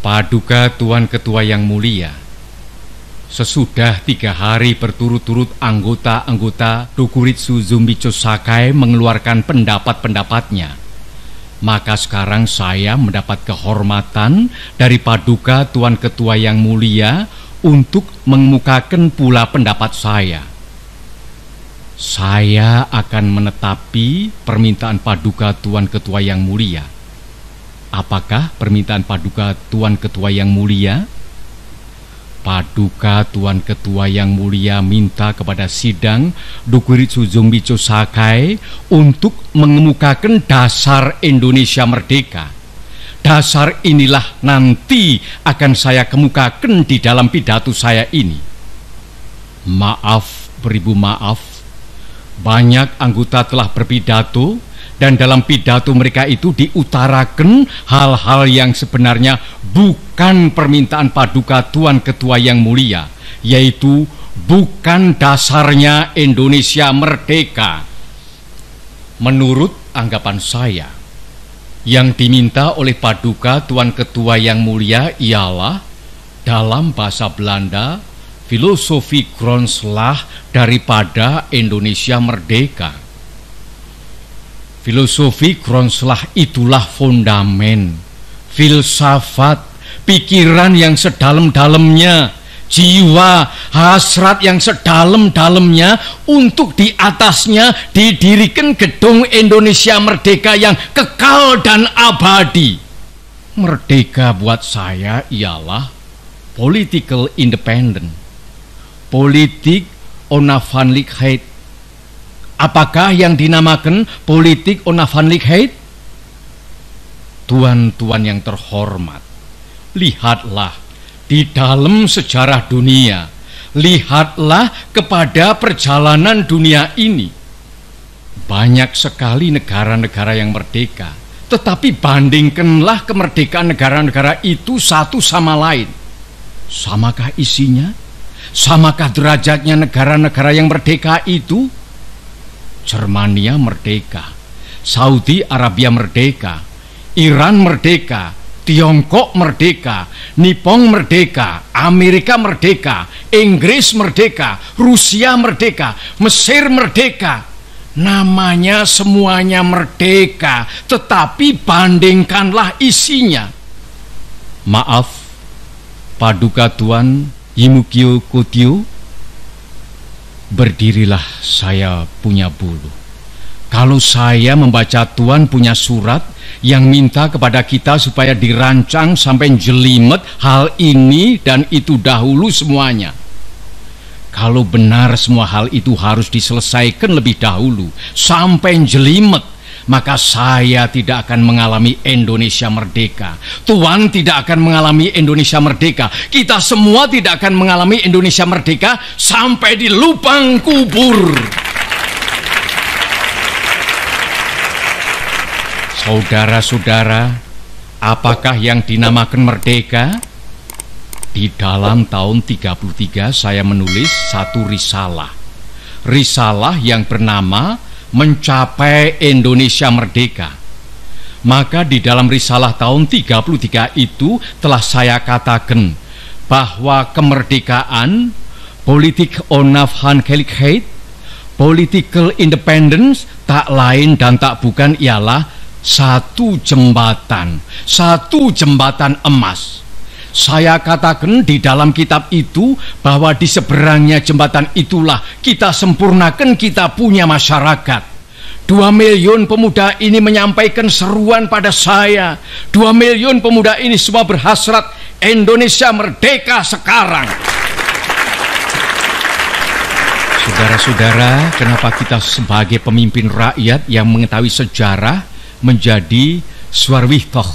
Paduka Tuan Ketua yang mulia, sesudah 3 hari berturut-turut anggota-anggota Dokuritsu Zumbicho Sakai mengeluarkan pendapat-pendapatnya, maka sekarang saya mendapat kehormatan dari Paduka Tuan Ketua yang mulia untuk mengemukakan pula pendapat saya. Saya akan menetapi permintaan Paduka Tuan Ketua yang mulia. Apakah permintaan Paduka Tuan Ketua yang mulia? Paduka Tuan Ketua yang mulia minta kepada sidang Dokuritsu Zumbicho Sakai untuk mengemukakan dasar Indonesia merdeka. Dasar inilah nanti akan saya kemukakan di dalam pidato saya ini. Maaf, beribu maaf, banyak anggota telah berpidato, dan dalam pidato mereka itu diutarakan hal-hal yang sebenarnya bukan permintaan Paduka Tuan Ketua yang mulia, yaitu bukan dasarnya Indonesia merdeka. Menurut anggapan saya, yang diminta oleh Paduka Tuan Ketua yang mulia ialah dalam bahasa Belanda filosofi grondslag daripada Indonesia merdeka. Filosofi grondslag itulah fondamen, filsafat, pikiran yang sedalam-dalamnya, jiwa, hasrat yang sedalam-dalamnya untuk di atasnya didirikan gedung Indonesia merdeka yang kekal dan abadi. Merdeka buat saya ialah political independent, politik onafhankelijkheid. Apakah yang dinamakan politik onafhankelijkheid? Tuan-tuan yang terhormat, lihatlah di dalam sejarah dunia, lihatlah kepada perjalanan dunia ini. Banyak sekali negara-negara yang merdeka, tetapi bandingkanlah kemerdekaan negara-negara itu satu sama lain. Samakah isinya? Samakah derajatnya negara-negara yang merdeka itu? Jermania merdeka, Saudi Arabia merdeka, Iran merdeka, Tiongkok merdeka, Nippon merdeka, Amerika merdeka, Inggris merdeka, Rusia merdeka, Mesir merdeka. Namanya semuanya merdeka, tetapi bandingkanlah isinya. Maaf, Paduka Tuan Yimukyo Kotyo, berdirilah, saya punya bulu. Kalau saya membaca Tuan punya surat yang minta kepada kita supaya dirancang sampai jelimet hal ini dan itu dahulu semuanya. Kalau benar semua hal itu harus diselesaikan lebih dahulu sampai jelimet, maka saya tidak akan mengalami Indonesia merdeka. Tuan tidak akan mengalami Indonesia merdeka. Kita semua tidak akan mengalami Indonesia merdeka sampai di lubang kubur. Saudara-saudara, apakah yang dinamakan merdeka? Di dalam tahun 33 saya menulis satu risalah. Risalah yang bernama Mencapai Indonesia Merdeka. Maka di dalam risalah tahun 33 itu telah saya katakan bahwa kemerdekaan, politik onafhankelijkheid, political independence tak lain dan tak bukan ialah satu jembatan emas. Saya katakan di dalam kitab itu bahwa di seberangnya jembatan itulah kita sempurnakan kita punya masyarakat. 2 miliun pemuda ini menyampaikan seruan pada saya. 2 miliun pemuda ini semua berhasrat Indonesia merdeka sekarang. Saudara-saudara, kenapa kita sebagai pemimpin rakyat yang mengetahui sejarah menjadi swarwihtoh,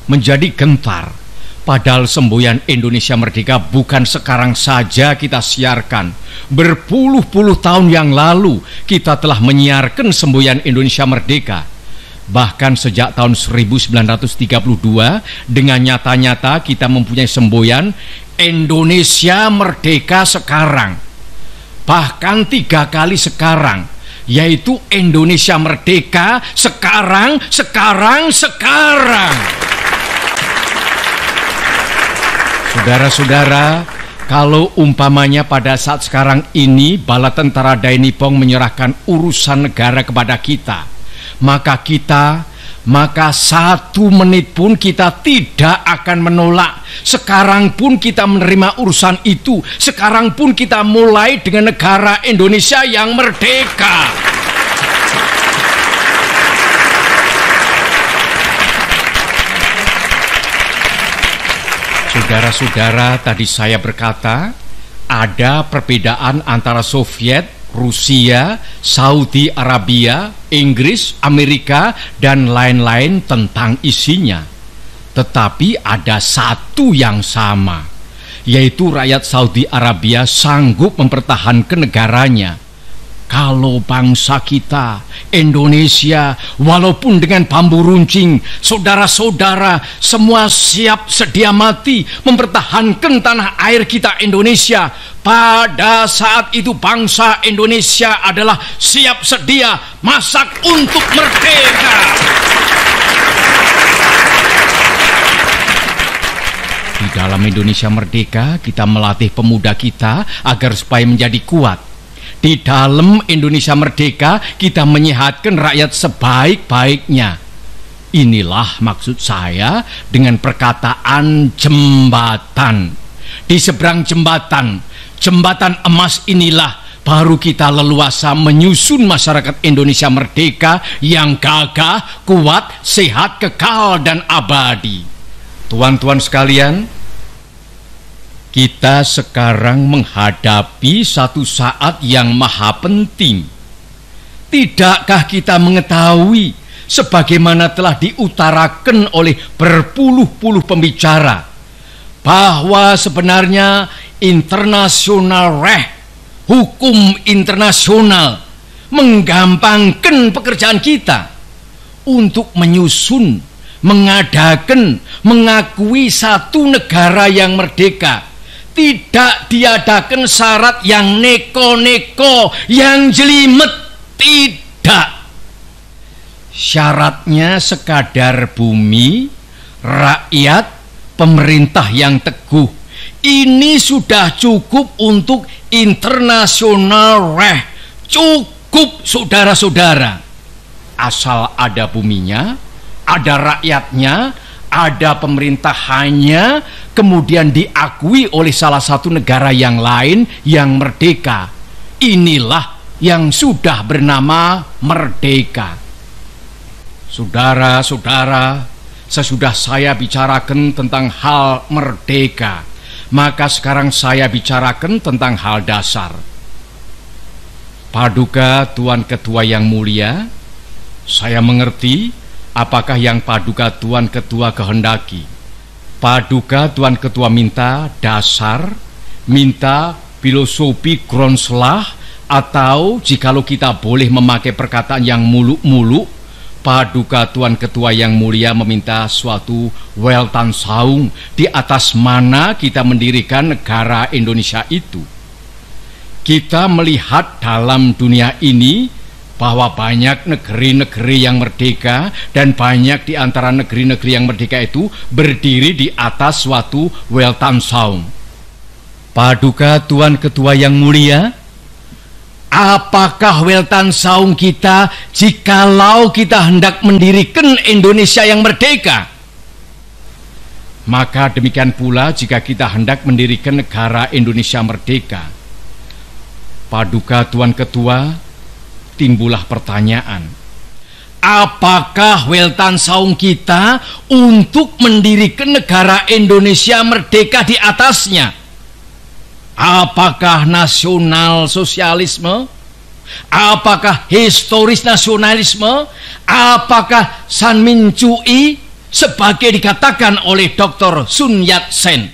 menjadi gentar? Padahal semboyan Indonesia merdeka bukan sekarang saja kita siarkan. Berpuluh-puluh tahun yang lalu kita telah menyiarkan semboyan Indonesia merdeka. Bahkan sejak tahun 1932 dengan nyata-nyata kita mempunyai semboyan Indonesia merdeka sekarang. Bahkan 3 kali sekarang, yaitu Indonesia merdeka sekarang. Saudara-saudara, kalau umpamanya pada saat sekarang ini bala tentara Dai Nippon menyerahkan urusan negara kepada kita, maka 1 menit pun kita tidak akan menolak. Sekarang pun kita menerima urusan itu. Sekarang pun kita mulai dengan negara Indonesia yang merdeka. Saudara-saudara, tadi saya berkata ada perbedaan antara Soviet, Rusia, Saudi Arabia, Inggris, Amerika, dan lain-lain tentang isinya. Tetapi ada satu yang sama, yaitu rakyat Saudi Arabia sanggup mempertahankan negaranya. Kalau bangsa kita, Indonesia, walaupun dengan bambu runcing, saudara-saudara semua siap sedia mati mempertahankan tanah air kita Indonesia. Pada saat itu bangsa Indonesia adalah siap sedia masak untuk merdeka. Di dalam Indonesia merdeka, kita melatih pemuda kita agar supaya menjadi kuat. Di dalam Indonesia merdeka, kita menyehatkan rakyat sebaik-baiknya. Inilah maksud saya dengan perkataan jembatan. Di seberang jembatan emas inilah baru kita leluasa menyusun masyarakat Indonesia merdeka yang gagah, kuat, sehat, kekal, dan abadi. Tuan-tuan sekalian, kita sekarang menghadapi satu saat yang maha penting. Tidakkah kita mengetahui, sebagaimana telah diutarakan oleh berpuluh-puluh pembicara, bahwa sebenarnya international law, hukum internasional, menggampangkan pekerjaan kita untuk menyusun, mengadakan, mengakui satu negara yang merdeka. Tidak diadakan syarat yang neko-neko, yang jelimet. Tidak. Syaratnya sekadar bumi, rakyat, pemerintah yang teguh. Ini sudah cukup untuk internasional law. Cukup, saudara-saudara. Asal ada buminya, ada rakyatnya, ada pemerintahannya, kemudian diakui oleh salah satu negara yang lain yang merdeka. Inilah yang sudah bernama merdeka. Saudara-saudara, sesudah saya bicarakan tentang hal merdeka, maka sekarang saya bicarakan tentang hal dasar. Paduka Tuan Ketua yang mulia, saya mengerti apakah yang Paduka Tuan Ketua kehendaki. Paduka Tuan Ketua minta dasar, minta filosofi Grundslag, atau jikalau kita boleh memakai perkataan yang muluk-muluk, Paduka Tuan Ketua yang mulia meminta suatu Weltanschauung di atas mana kita mendirikan negara Indonesia itu. Kita melihat dalam dunia ini bahwa banyak negeri-negeri yang merdeka, dan banyak di antara negeri-negeri yang merdeka itu berdiri di atas suatu Weltanschauung. Paduka Tuan Ketua yang mulia, apakah Weltanschauung kita jikalau kita hendak mendirikan Indonesia yang merdeka? Maka demikian pula jika kita hendak mendirikan negara Indonesia merdeka. Paduka Tuan Ketua, timbullah pertanyaan, apakah Weltanschauung kita untuk mendirikan negara Indonesia merdeka di atasnya? Apakah nasional sosialisme? Apakah historis nasionalisme? Apakah Sanmincui sebagai dikatakan oleh Dr. Sun Yat-sen?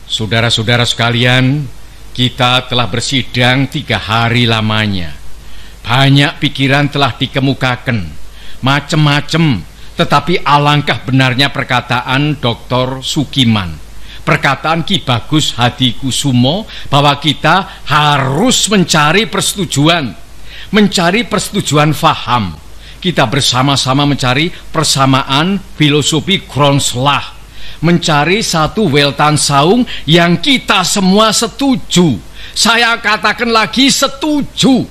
Saudara-saudara sekalian, kita telah bersidang 3 hari lamanya. Banyak pikiran telah dikemukakan, macam-macam, tetapi alangkah benarnya perkataan Dr. Sukiman, perkataan Ki Bagus Hadikusumo, bahwa kita harus mencari persetujuan faham. Kita bersama-sama mencari persamaan filosofi Grundslag. mencari satu Weltanschauung yang kita semua setuju. Saya katakan lagi setuju.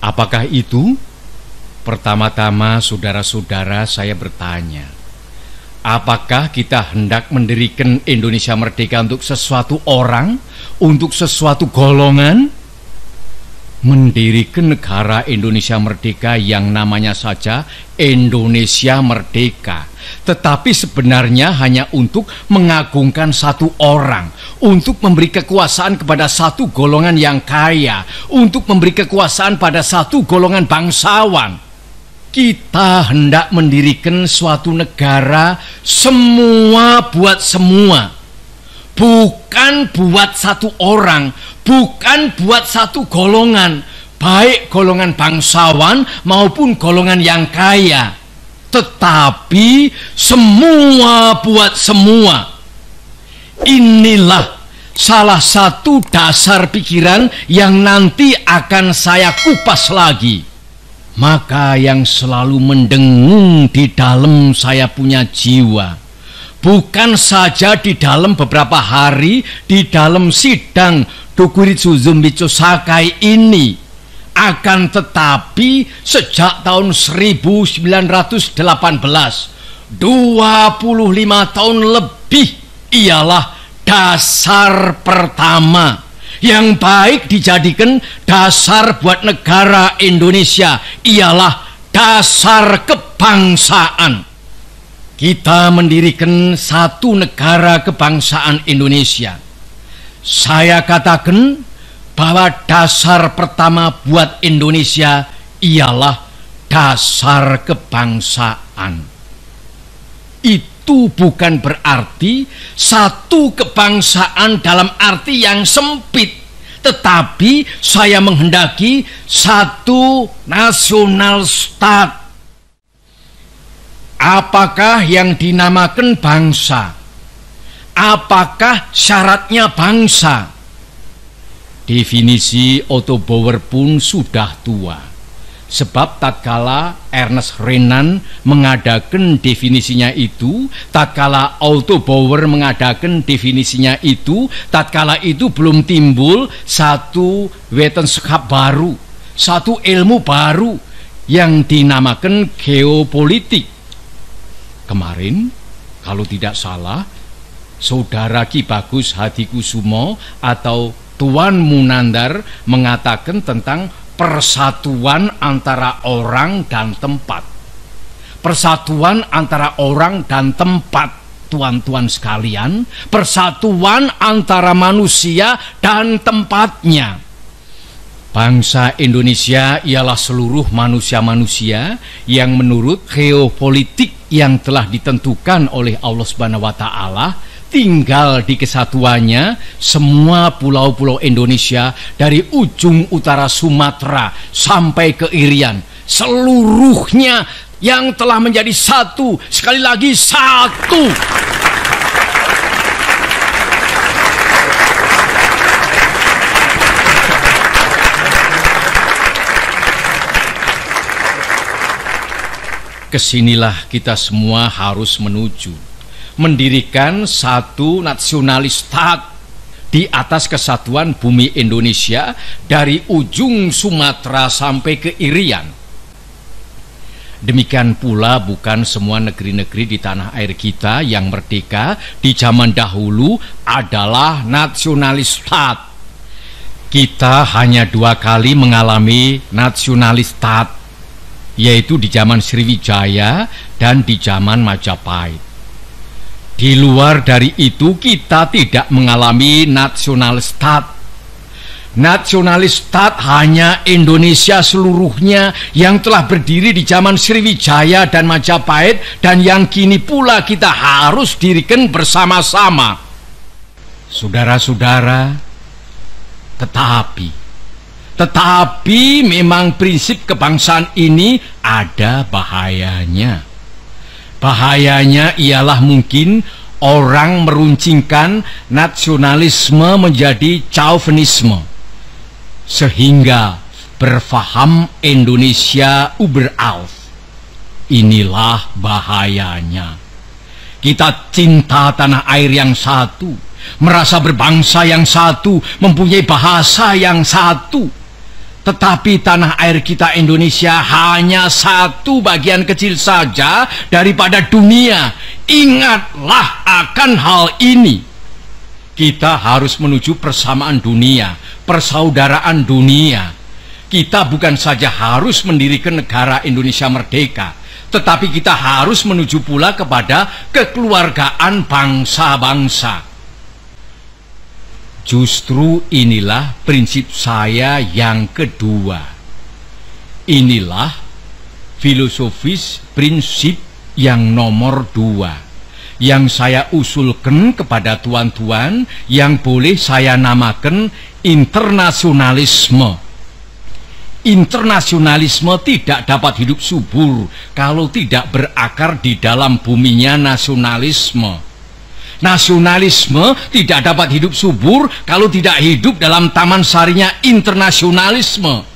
Apakah itu? Pertama-tama saudara-saudara saya bertanya, apakah kita hendak mendirikan Indonesia merdeka untuk sesuatu orang, untuk sesuatu golongan? Mendirikan negara Indonesia merdeka yang namanya saja Indonesia Merdeka, tetapi sebenarnya hanya untuk mengagungkan satu orang, untuk memberi kekuasaan kepada satu golongan yang kaya, untuk memberi kekuasaan pada satu golongan bangsawan. Kita hendak mendirikan suatu negara semua buat semua, bukan buat satu orang, bukan buat satu golongan, baik golongan bangsawan maupun golongan yang kaya, tetapi semua buat semua. Inilah salah satu dasar pikiran yang nanti akan saya kupas lagi. Maka yang selalu mendengung di dalam saya punya jiwa, bukan saja di dalam beberapa hari di dalam sidang Dokuritsu Zumbitsu Sakai ini, akan tetapi sejak tahun 1918, 25 tahun lebih, ialah dasar pertama yang baik dijadikan dasar buat negara Indonesia, ialah dasar kebangsaan. Kita mendirikan satu negara kebangsaan Indonesia. Saya katakan bahwa dasar pertama buat Indonesia ialah dasar kebangsaan. Itu bukan berarti satu kebangsaan dalam arti yang sempit, tetapi saya menghendaki satu nasional stat. Apakah yang dinamakan bangsa? Apakah syaratnya bangsa? Definisi Otto Bauer pun sudah tua. Sebab tatkala Ernest Renan mengadakan definisinya itu, tatkala Otto Bauer mengadakan definisinya itu, tatkala itu belum timbul satu wetenschap baru, satu ilmu baru yang dinamakan geopolitik. Kemarin, kalau tidak salah, Saudara Ki Bagus Hadikusumo atau Tuan Munandar mengatakan tentang persatuan antara orang dan tempat. Persatuan antara orang dan tempat, tuan-tuan sekalian, persatuan antara manusia dan tempatnya. Bangsa Indonesia ialah seluruh manusia-manusia yang menurut geopolitik yang telah ditentukan oleh Allah Subhanahu wa Ta'ala tinggal di kesatuannya semua pulau-pulau Indonesia dari ujung utara Sumatera sampai ke Irian, seluruhnya yang telah menjadi satu, sekali lagi satu. Kesinilah kita semua harus menuju, mendirikan satu nasionalis stat di atas kesatuan bumi Indonesia dari ujung Sumatera sampai ke Irian. Demikian pula bukan semua negeri-negeri di tanah air kita yang merdeka di zaman dahulu adalah nasionalis stat. Kita hanya 2 kali mengalami nasionalis stat, yaitu di zaman Sriwijaya dan di zaman Majapahit. Di luar dari itu kita tidak mengalami nasionalis stat. Nasionalis stat hanya Indonesia seluruhnya yang telah berdiri di zaman Sriwijaya dan Majapahit, dan yang kini pula kita harus dirikan bersama-sama. Saudara-saudara, tetapi memang prinsip kebangsaan ini ada bahayanya. Bahayanya ialah mungkin orang meruncingkan nasionalisme menjadi chauvinisme, sehingga berfaham Indonesia überaus. Inilah bahayanya. Kita cinta tanah air yang satu, merasa berbangsa yang satu, mempunyai bahasa yang satu. Tetapi tanah air kita Indonesia hanya satu bagian kecil saja daripada dunia. Ingatlah akan hal ini. Kita harus menuju persamaan dunia, persaudaraan dunia. Kita bukan saja harus mendirikan negara Indonesia merdeka, tetapi kita harus menuju pula kepada kekeluargaan bangsa-bangsa. Justru inilah prinsip saya yang kedua. Inilah filosofis prinsip yang nomor 2 yang saya usulkan kepada tuan-tuan, yang boleh saya namakan internasionalisme. Internasionalisme tidak dapat hidup subur kalau tidak berakar di dalam buminya nasionalisme. Nasionalisme tidak dapat hidup subur kalau tidak hidup dalam taman sarinya internasionalisme.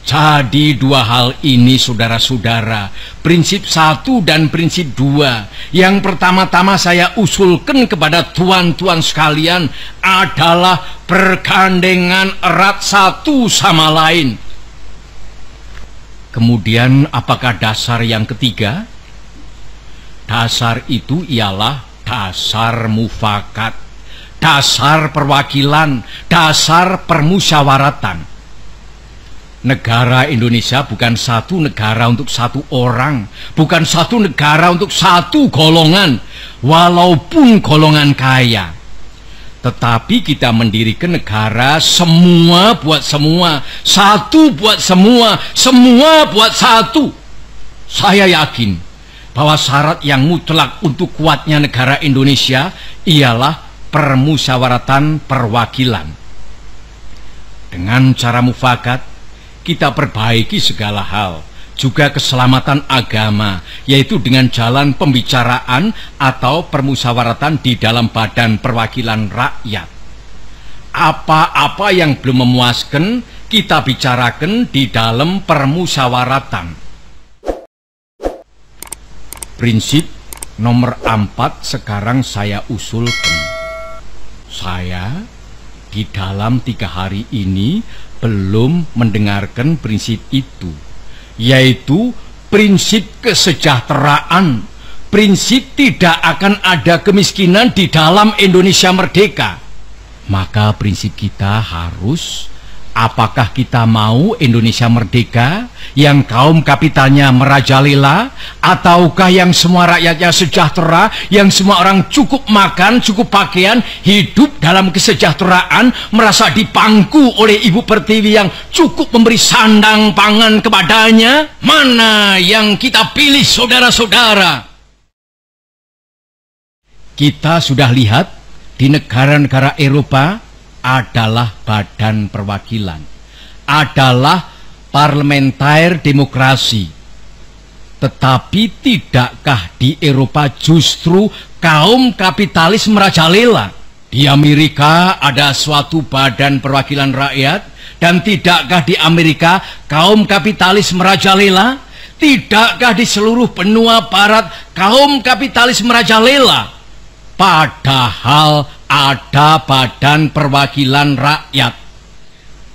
Jadi dua hal ini, saudara-saudara, prinsip 1 dan prinsip 2, yang pertama-tama saya usulkan kepada tuan-tuan sekalian adalah bergandengan erat satu sama lain. Kemudian apakah dasar yang ketiga? Dasar itu ialah dasar mufakat, dasar perwakilan, dasar permusyawaratan. Negara Indonesia bukan satu negara untuk satu orang, bukan satu negara untuk satu golongan, walaupun golongan kaya. Tetapi kita mendirikan negara semua buat semua, satu buat semua, semua buat satu. Saya yakin bahwa syarat yang mutlak untuk kuatnya negara Indonesia ialah permusyawaratan perwakilan. Dengan cara mufakat, kita perbaiki segala hal, juga keselamatan agama, yaitu dengan jalan pembicaraan atau permusyawaratan di dalam badan perwakilan rakyat. Apa-apa yang belum memuaskan, kita bicarakan di dalam permusyawaratan. Prinsip nomor 4 sekarang saya usulkan. Saya di dalam 3 hari ini belum mendengarkan prinsip itu, yaitu prinsip kesejahteraan, prinsip tidak akan ada kemiskinan di dalam Indonesia merdeka. Maka prinsip kita harus, apakah kita mau Indonesia merdeka yang kaum kapitalnya merajalela, ataukah yang semua rakyatnya sejahtera, yang semua orang cukup makan, cukup pakaian, hidup dalam kesejahteraan, merasa dipangku oleh Ibu Pertiwi yang cukup memberi sandang pangan kepadanya? Mana yang kita pilih, saudara-saudara? Kita sudah lihat di negara-negara Eropa adalah badan perwakilan, adalah parlementer demokrasi. Tetapi tidakkah di Eropa justru kaum kapitalis merajalela? Di Amerika ada suatu badan perwakilan rakyat, dan tidakkah di Amerika kaum kapitalis merajalela? Tidakkah di seluruh benua barat kaum kapitalis merajalela? Padahal ada badan perwakilan rakyat.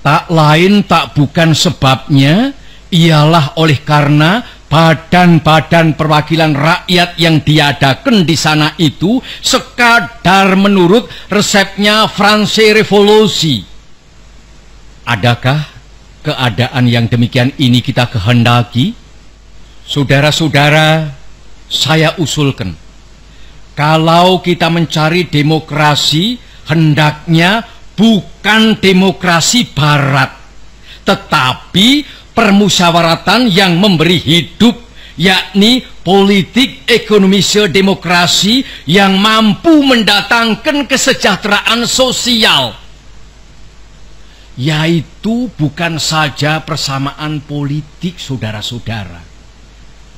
Tak lain tak bukan sebabnya ialah oleh karena badan-badan perwakilan rakyat yang diadakan di sana itu sekadar menurut resepnya France Revolusi. Adakah keadaan yang demikian ini kita kehendaki? Saudara-saudara, saya usulkan, kalau kita mencari demokrasi, hendaknya bukan demokrasi barat, tetapi permusyawaratan yang memberi hidup, yakni politik ekonomi demokrasi yang mampu mendatangkan kesejahteraan sosial, yaitu bukan saja persamaan politik, saudara-saudara,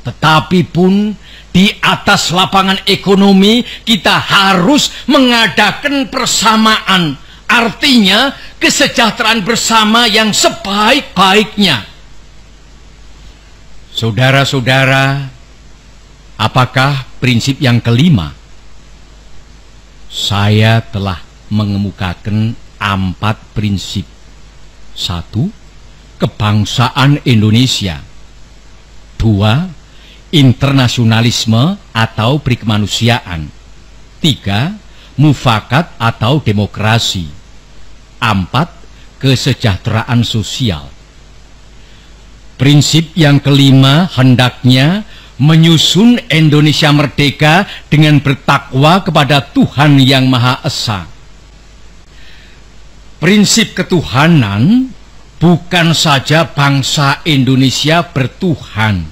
tetapi pun di atas lapangan ekonomi kita harus mengadakan persamaan, artinya kesejahteraan bersama yang sebaik-baiknya. Saudara-saudara, apakah prinsip yang kelima saya telah mengemukakan 4 prinsip. 1. Kebangsaan Indonesia. 2. Internasionalisme atau perikemanusiaan. 3. Mufakat atau demokrasi. 4. Kesejahteraan sosial. Prinsip yang kelima hendaknya menyusun Indonesia merdeka dengan bertakwa kepada Tuhan Yang Maha Esa. Prinsip ketuhanan bukan saja bangsa Indonesia bertuhan,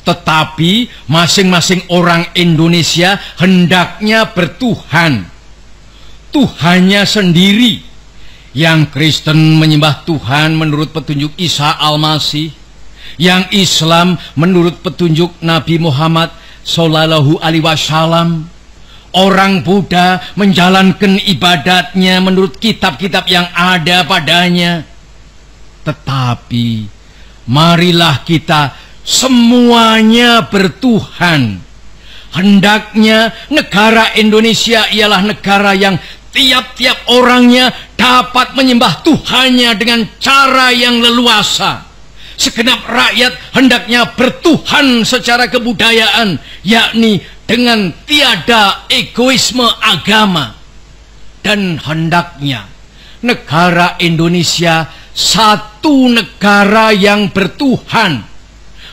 tetapi masing-masing orang Indonesia hendaknya bertuhan. Tuhannya sendiri. Yang Kristen menyembah Tuhan menurut petunjuk Isa Al-Masih, yang Islam menurut petunjuk Nabi Muhammad Sallallahu Alaihi Wasallam, orang Buddha menjalankan ibadatnya menurut kitab-kitab yang ada padanya. Tetapi marilah kita semuanya bertuhan. Hendaknya negara Indonesia ialah negara yang tiap-tiap orangnya dapat menyembah Tuhannya dengan cara yang leluasa. Segenap rakyat hendaknya bertuhan secara kebudayaan, yakni dengan tiada egoisme agama. Dan hendaknya negara Indonesia satu negara yang bertuhan.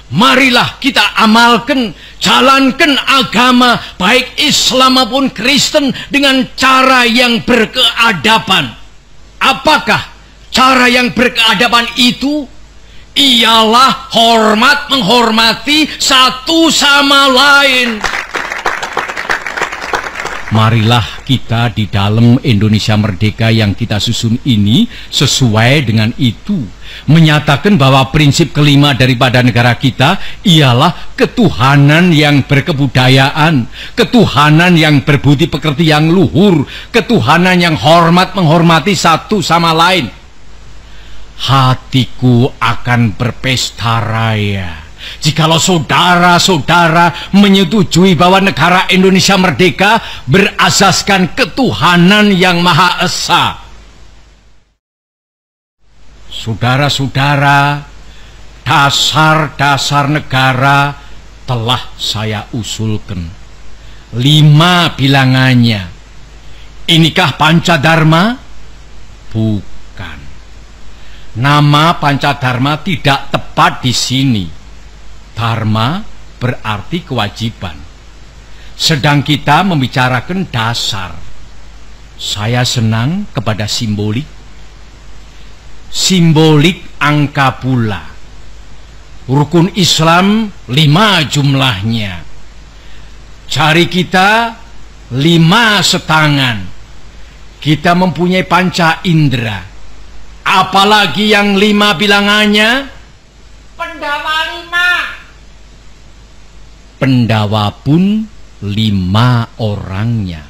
Marilah kita amalkan, jalankan agama baik Islam maupun Kristen dengan cara yang berkeadaban. Apakah cara yang berkeadaban itu? Ialah hormat menghormati satu sama lain. Marilah kita di dalam Indonesia merdeka yang kita susun ini sesuai dengan itu, menyatakan bahwa prinsip kelima daripada negara kita ialah ketuhanan yang berkebudayaan, ketuhanan yang berbudi pekerti yang luhur, ketuhanan yang hormat menghormati satu sama lain. Hatiku akan berpesta raya jikalau saudara-saudara menyetujui bahwa negara Indonesia merdeka berasaskan ketuhanan yang Maha Esa. Saudara-saudara, dasar-dasar negara telah saya usulkan. 5 bilangannya. Inikah Pancadharma? Bukan. Nama Pancadharma tidak tepat di sini. Dharma berarti kewajiban. Sedang kita membicarakan dasar. Saya senang kepada simbolik. Simbolik angka pula. Rukun Islam 5 jumlahnya. Jari kita 5 setangan. Kita mempunyai panca indera. Apalagi yang 5 bilangannya? Pendawa 5. Pendawa pun 5 orangnya.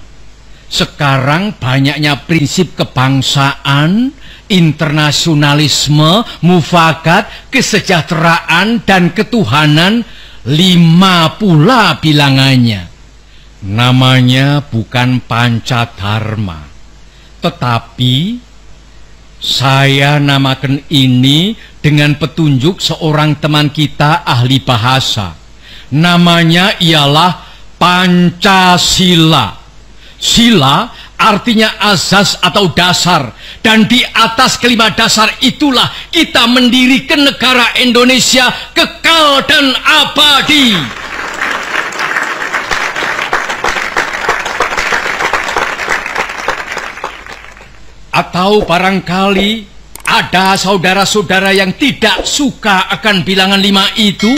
Sekarang banyaknya prinsip kebangsaan, internasionalisme, mufakat, kesejahteraan, dan ketuhanan, 5 pula bilangannya. Namanya bukan Pancadharma, tetapi saya namakan ini dengan petunjuk seorang teman kita ahli bahasa. Namanya ialah Pancasila. Sila artinya asas atau dasar. Dan di atas kelima dasar itulah kita mendirikan negara Indonesia kekal dan abadi. Atau barangkali ada saudara-saudara yang tidak suka akan bilangan 5 itu,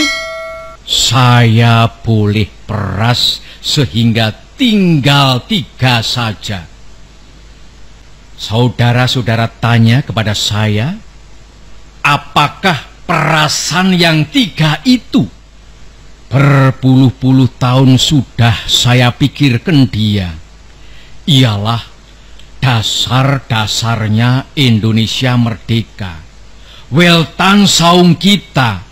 saya boleh peras sehingga tinggal 3 saja. Saudara-saudara tanya kepada saya, apakah perasan yang 3 itu? Berpuluh-puluh tahun sudah saya pikirkan dia. Ialah dasar-dasarnya Indonesia merdeka. Weltan saung kita.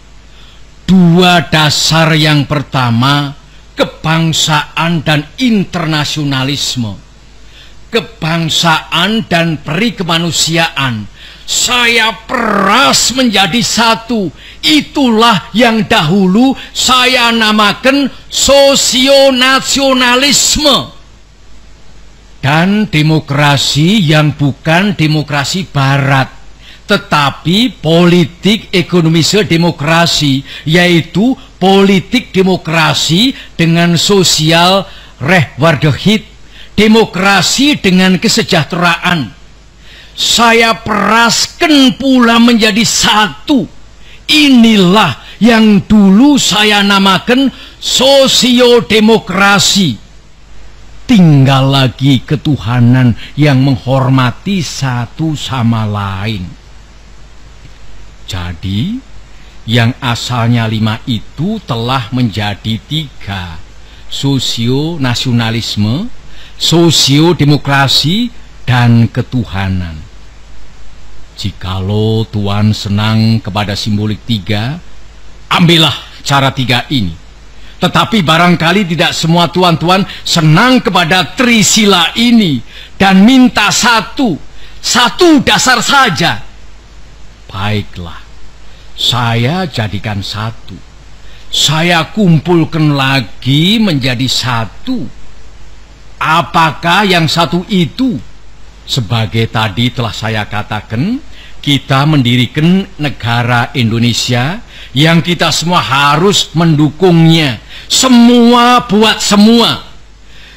2 dasar yang pertama, kebangsaan dan internasionalisme. kebangsaan dan peri kemanusiaan. Saya peras menjadi satu. Itulah yang dahulu saya namakan sosionasionalisme. Dan demokrasi yang bukan demokrasi barat, tetapi politik ekonomisme demokrasi, yaitu politik demokrasi dengan sosial rechtvaardigheid, demokrasi dengan kesejahteraan. Saya peraskan pula menjadi satu. Inilah yang dulu saya namakan sosiodemokrasi. Tinggal lagi ketuhanan yang menghormati satu sama lain. Jadi, yang asalnya 5 itu telah menjadi 3. Sosionasionalisme, sosiodemokrasi, dan ketuhanan. Jikalau Tuhan senang kepada simbolik 3, ambillah cara 3 ini. Tetapi barangkali tidak semua tuan-tuan senang kepada trisila ini dan minta satu dasar saja. Baiklah, saya jadikan 1. Saya kumpulkan lagi menjadi 1. Apakah yang 1 itu? Sebagai tadi telah saya katakan, kita mendirikan negara Indonesia yang kita semua harus mendukungnya. Semua buat semua.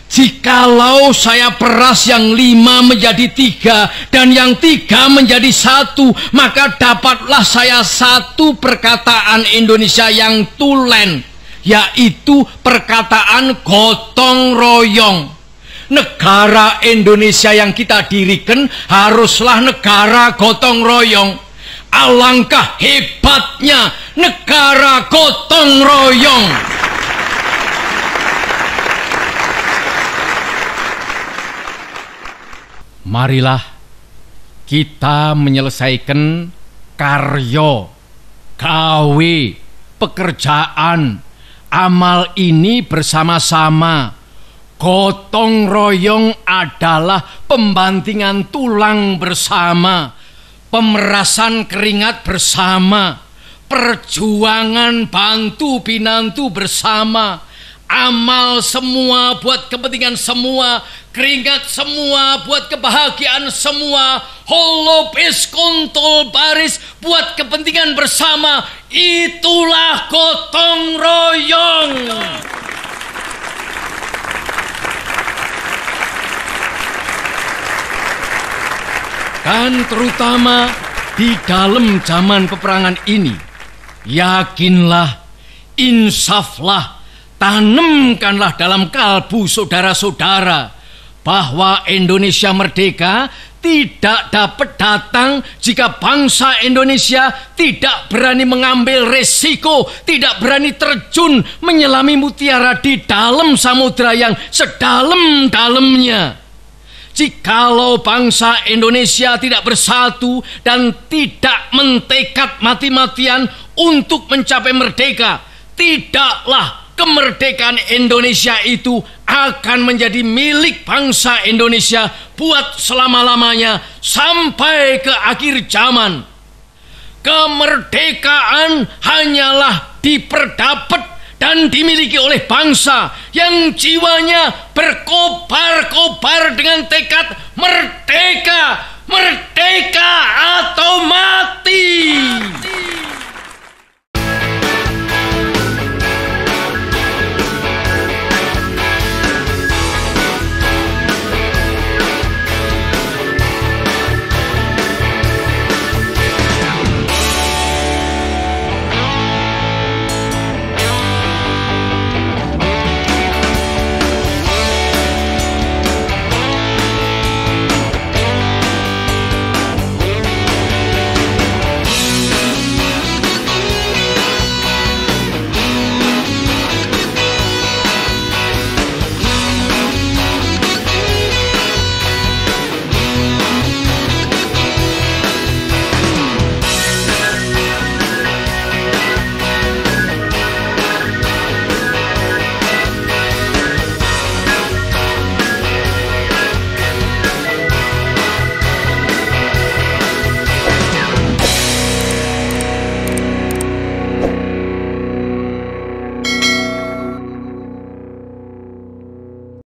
Jikalau saya peras yang 5 menjadi 3 dan yang 3 menjadi 1, maka dapatlah saya 1 perkataan Indonesia yang tulen, yaitu perkataan gotong royong. Negara Indonesia yang kita dirikan haruslah negara gotong royong. Alangkah hebatnya negara gotong royong. Marilah kita menyelesaikan karya, gawe, pekerjaan, amal ini bersama-sama. Gotong royong adalah pembantingan tulang bersama, pemerasan keringat bersama, perjuangan bantu pinantu bersama, amal semua buat kepentingan semua, keringat semua buat kebahagiaan semua, holopis kontol baris buat kepentingan bersama. Itulah gotong royong. Dan terutama di dalam zaman peperangan ini, yakinlah, insaflah, tanamkanlah dalam kalbu saudara-saudara bahwa Indonesia merdeka tidak dapat datang jika bangsa Indonesia tidak berani mengambil resiko, tidak berani terjun menyelami mutiara di dalam samudera yang sedalam-dalamnya. Jikalau bangsa Indonesia tidak bersatu dan tidak mentekad mati-matian untuk mencapai merdeka, tidaklah kemerdekaan Indonesia itu akan menjadi milik bangsa Indonesia buat selama-lamanya sampai ke akhir zaman. Kemerdekaan hanyalah diperdapat dan dimiliki oleh bangsa yang jiwanya berkobar-kobar dengan tekad merdeka, merdeka atau mati.